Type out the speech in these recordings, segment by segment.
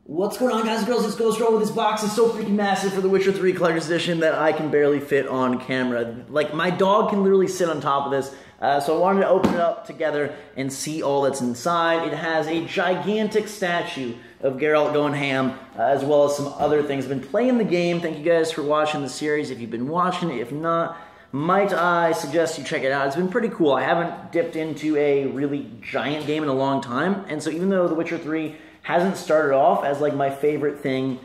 What's going on, guys and girls? It's Ghost Roll. This box is so freaking massive for the Witcher 3 Collector's Edition that I can barely fit on camera. Like, my dog can literally sit on top of this, so I wanted to open it up together and see all that's inside. It has a gigantic statue of Geralt going ham, as well as some other things. I've been playing the game. Thank you guys for watching the series. If you've been watching it, if not, might I suggest you check it out. It's been pretty cool. I haven't dipped into a really giant game in a long time, and so even though The Witcher 3 hasn't started off as like my favorite thing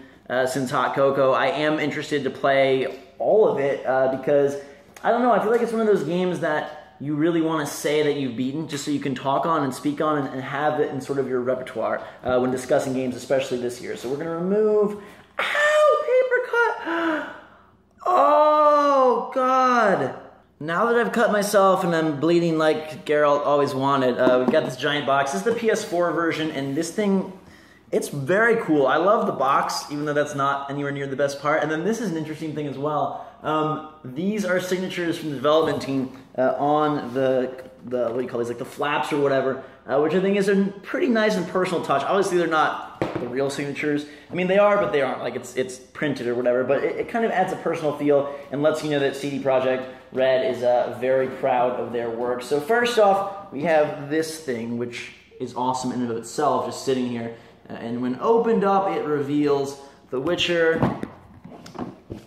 since Hot Cocoa, I am interested to play all of it because, I don't know, I feel like it's one of those games that you really want to say that you've beaten just so you can talk on and speak on and have it in sort of your repertoire when discussing games, especially this year. So we're going to remove... Ow! Paper cut! Oh, God! Now that I've cut myself and I'm bleeding like Geralt always wanted, we've got this giant box. This is the PS4 version, and this thing... it's very cool. I love the box, even though that's not anywhere near the best part. And then this is an interesting thing as well. These are signatures from the development team on the what do you call these, like the flaps or whatever, which I think is a pretty nice and personal touch. Obviously, they're not the real signatures. I mean, they are, but they aren't. Like it's printed or whatever. But it kind of adds a personal feel and lets you know that CD Projekt Red is very proud of their work. So first off, we have this thing, which is awesome in and of itself, just sitting here. And when opened up, it reveals The Witcher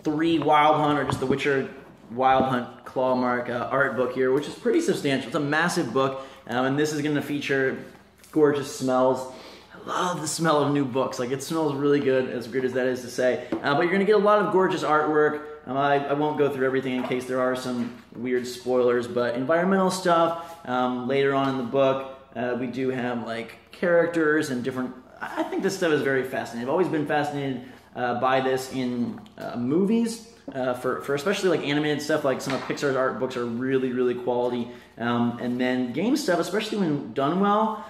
3 Wild Hunt, or just The Witcher Wild Hunt Clawmark art book here, which is pretty substantial. It's a massive book, and this is going to feature gorgeous smells. I love the smell of new books. Like, it smells really good, as good as that is to say. But you're going to get a lot of gorgeous artwork. I won't go through everything in case there are some weird spoilers, but environmental stuff. Later on in the book, we do have, like, characters and different... I think this stuff is very fascinating. I've always been fascinated by this in movies, for especially like animated stuff. Like some of Pixar's art books are really, really quality. And then game stuff, especially when done well.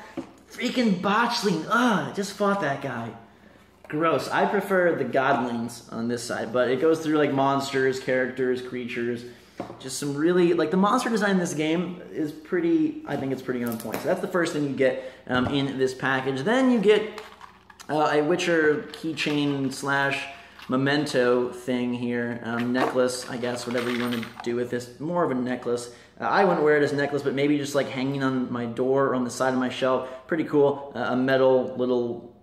Freaking botchling. Ugh, I just fought that guy. Gross. I prefer the godlings on this side, but it goes through like monsters, characters, creatures. Just some really, like the monster design in this game is pretty, I think it's pretty on point. So that's the first thing you get in this package. Then you get a Witcher keychain slash memento thing here. Necklace, I guess, whatever you want to do with this. More of a necklace. I wouldn't wear it as a necklace, but maybe just like hanging on my door or on the side of my shelf. Pretty cool. A metal little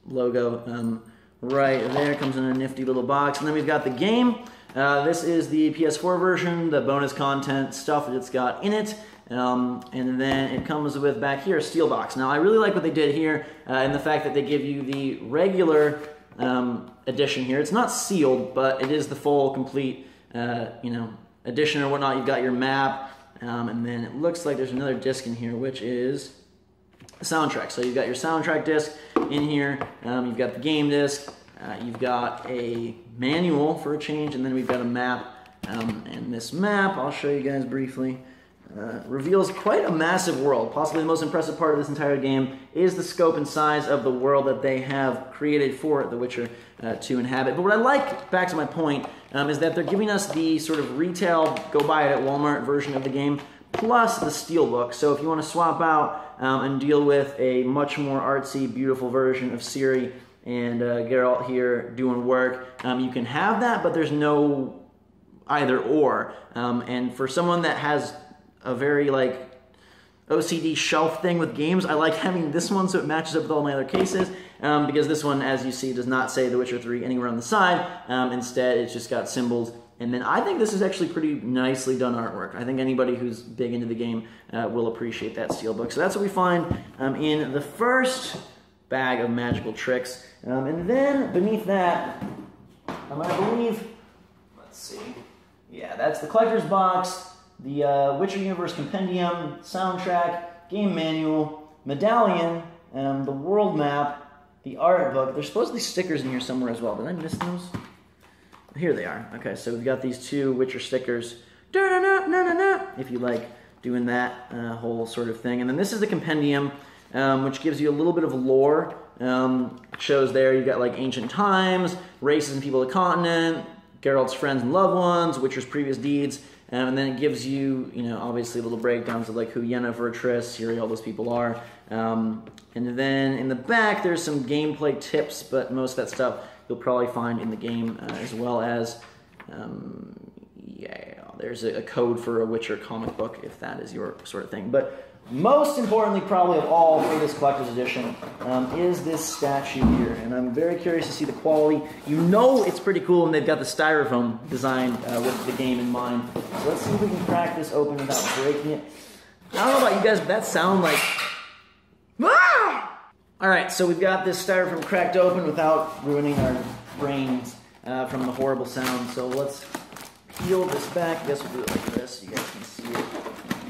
logo right there. Comes in a nifty little box. And then we've got the game. This is the PS4 version, the bonus content stuff that it's got in it, and then it comes with, back here, a steel box. Now, I really like what they did here, and the fact that they give you the regular edition here. It's not sealed, but it is the full, complete, edition or whatnot. You've got your map, and then it looks like there's another disc in here, which is the soundtrack. So you've got your soundtrack disc in here, you've got the game disc, you've got a manual for a change, and then we've got a map. And this map, I'll show you guys briefly, reveals quite a massive world. Possibly the most impressive part of this entire game is the scope and size of the world that they have created for The Witcher to inhabit. But what I like, back to my point, is that they're giving us the sort of retail, go buy it at Walmart version of the game, plus the steelbook. So if you want to swap out and deal with a much more artsy, beautiful version of Ciri and Geralt here doing work, you can have that, but there's no either or. And for someone that has a very like OCD shelf thing with games, I like having this one so it matches up with all my other cases, because this one, as you see, does not say The Witcher 3 anywhere on the side. Instead, it's just got symbols. And then I think this is actually pretty nicely done artwork. I think anybody who's big into the game will appreciate that steelbook. So that's what we find in the first bag of magical tricks. And then beneath that, I believe, let's see, yeah, that's the collector's box, the Witcher Universe Compendium, soundtrack, game manual, medallion, the world map, the art book. There's supposedly stickers in here somewhere as well. Did I miss those? Here they are. Okay, so we've got these two Witcher stickers. If you like doing that whole sort of thing. And then this is the compendium, which gives you a little bit of lore. It shows there you've got like ancient times, races and people of the continent, Geralt's friends and loved ones, Witcher's previous deeds, And then it gives you, obviously little breakdowns of like who Yennefer, Triss, Ciri, all those people are. And then in the back, there's some gameplay tips, but most of that stuff you'll probably find in the game, as well as, there's a code for a Witcher comic book, if that is your sort of thing. But most importantly, probably of all for this collector's edition, is this statue here. And I'm very curious to see the quality. It's pretty cool, and they've got the styrofoam designed with the game in mind. So let's see if we can crack this open without breaking it. I don't know about you guys, but that sound like... Ah! Alright, so we've got this styrofoam cracked open without ruining our brains from the horrible sound. So let's peel this back. I guess we'll do it like this so you guys can see it.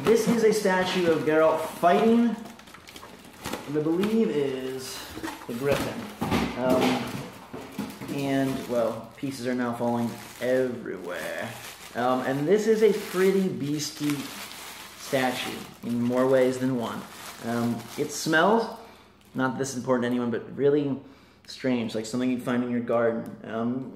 This is a statue of Geralt fighting, what I believe is the Griffin. And, well, pieces are now falling everywhere. And this is a pretty beastly statue in more ways than one. It smells, not that this is important to anyone, but really strange, like something you'd find in your garden.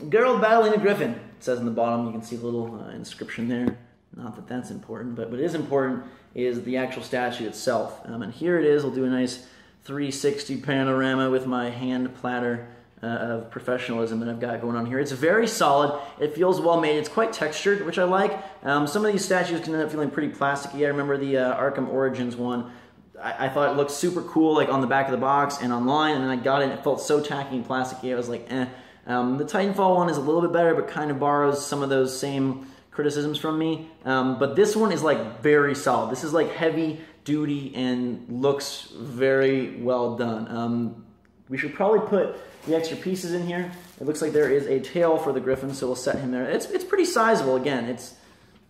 Geralt battling a Griffin, it says in the bottom. You can see a little inscription there. Not that that's important, but what is important is the actual statue itself. And here it is. I'll do a nice 360 panorama with my hand platter of professionalism that I've got going on here. It's very solid. It feels well made. It's quite textured, which I like. Some of these statues can end up feeling pretty plasticky. I remember the Arkham Origins one. I thought it looked super cool, like on the back of the box and online, and then I got it and it felt so tacky and plasticky. I was like, eh. The Titanfall one is a little bit better, but kind of borrows some of those same criticisms from me, but this one is like very solid. This is like heavy duty and looks very well done. We should probably put the extra pieces in here. It looks like there is a tail for the Griffin, so we'll set him there. It's pretty sizable. Again,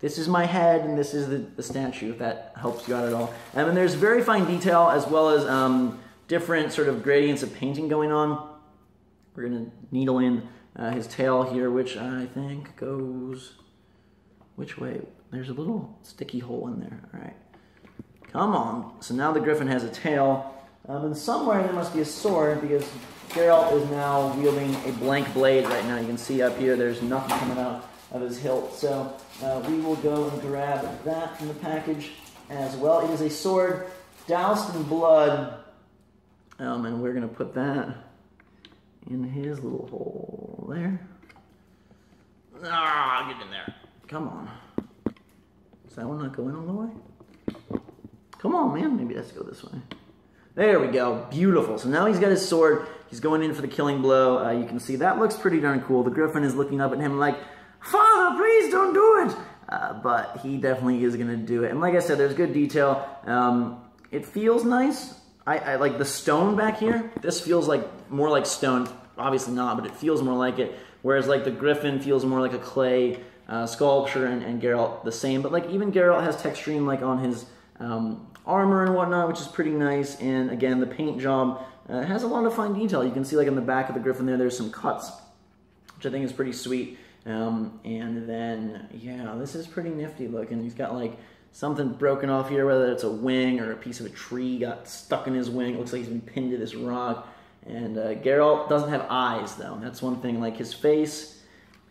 this is my head and this is the statue, if that helps you out at all. And there's very fine detail as well as different sort of gradients of painting going on. We're gonna needle in his tail here, which I think goes... Which way? There's a little sticky hole in there. All right. Come on. So now the Griffin has a tail. And somewhere there must be a sword because Geralt is now wielding a blank blade right now. You can see up here there's nothing coming out of his hilt. So we will go and grab that from the package as well. It is a sword doused in blood. And we're going to put that in his little hole there. Ah, get in there. Come on. Does that one not go in all the way? Come on, man. Maybe it has to go this way. There we go. Beautiful. So now he's got his sword. He's going in for the killing blow. You can see that looks pretty darn cool. The Griffin is looking up at him like, Father, please don't do it. But he definitely is going to do it. And like I said, there's good detail. It feels nice. I like the stone back here. This feels like more like stone. Obviously not, but it feels more like it. Whereas like the Griffin feels more like a clay sculpture, and Geralt the same. But like even Geralt has texturing like on his armor and whatnot, which is pretty nice. And again, the paint job has a lot of fine detail. You can see like in the back of the Griffin there's some cuts, which I think is pretty sweet. And then, yeah, this is pretty nifty looking. He's got like something broken off here, whether it's a wing or a piece of a tree got stuck in his wing. It looks like he's been pinned to this rock. And Geralt doesn't have eyes, though. That's one thing. Like his face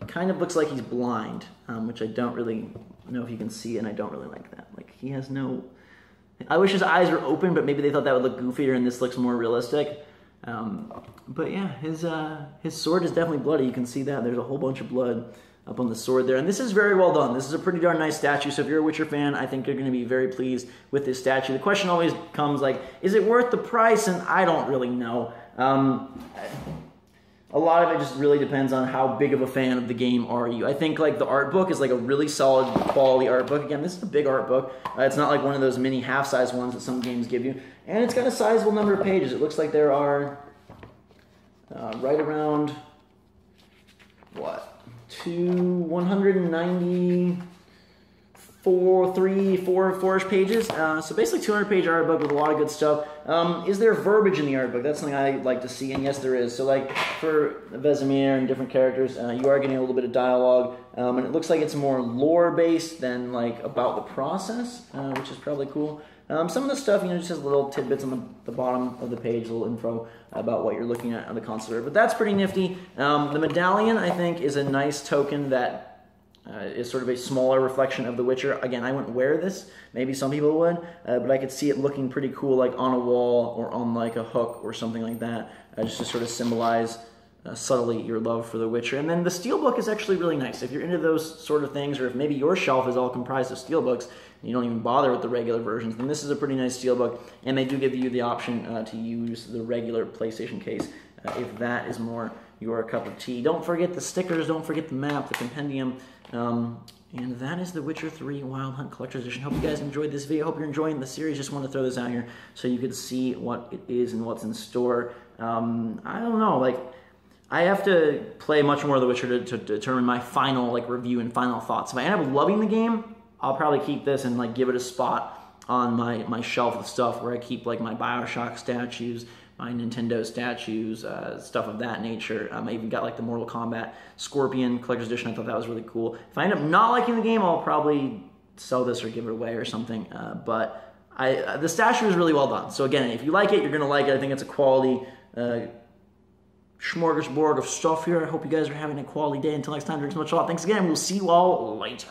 kind of looks like he's blind, which I don't really know if you can see, and I don't really like that. Like he has no... I wish his eyes were open, but maybe they thought that would look goofier, and this looks more realistic. But yeah, his sword is definitely bloody. You can see that. There's a whole bunch of blood up on the sword there. And this is very well done. This is a pretty darn nice statue. So if you're a Witcher fan, I think you're going to be very pleased with this statue. The question always comes like, is it worth the price? And I don't really know. A lot of it just really depends on how big of a fan of the game are you. I think like the art book is like a really solid quality art book. Again, this is a big art book. It's not like one of those mini half-size ones that some games give you. And it's got a sizable number of pages. It looks like there are right around, what, 4-ish pages. So basically 200-page art book with a lot of good stuff. Is there verbiage in the art book? That's something I like to see, and yes, there is. So like for Vesemir and different characters, you are getting a little bit of dialogue, and it looks like it's more lore-based than like about the process, which is probably cool. Some of the stuff, just has little tidbits on the bottom of the page, a little info about what you're looking at on the console. But that's pretty nifty. The medallion, I think, is a nice token that is sort of a smaller reflection of The Witcher. Again, I wouldn't wear this. Maybe some people would, but I could see it looking pretty cool, like on a wall or on like a hook or something like that, just to sort of symbolize subtly your love for The Witcher. And then the steelbook is actually really nice. If you're into those sort of things, or if maybe your shelf is all comprised of steelbooks and you don't even bother with the regular versions, then this is a pretty nice steelbook, and they do give you the option to use the regular PlayStation case if that is more your cup of tea. Don't forget the stickers, don't forget the map, the compendium, and that is The Witcher 3 Wild Hunt Collector's Edition. Hope you guys enjoyed this video. Hope you're enjoying the series. Just want to throw this out here so you could see what it is and what's in store. I don't know, like, I have to play much more of The Witcher to determine my final review and final thoughts. If I end up loving the game, I'll probably keep this and give it a spot on my shelf of stuff where I keep my BioShock statues, my Nintendo statues, stuff of that nature. I even got the Mortal Kombat Scorpion Collector's Edition. I thought that was really cool. If I end up not liking the game, I'll probably sell this or give it away or something. But the statue is really well done. So again, if you like it, you're going to like it. I think it's a quality smorgasbord of stuff here. I hope you guys are having a quality day. Until next time, drink so much a lot. Thanks again. We'll see you all later.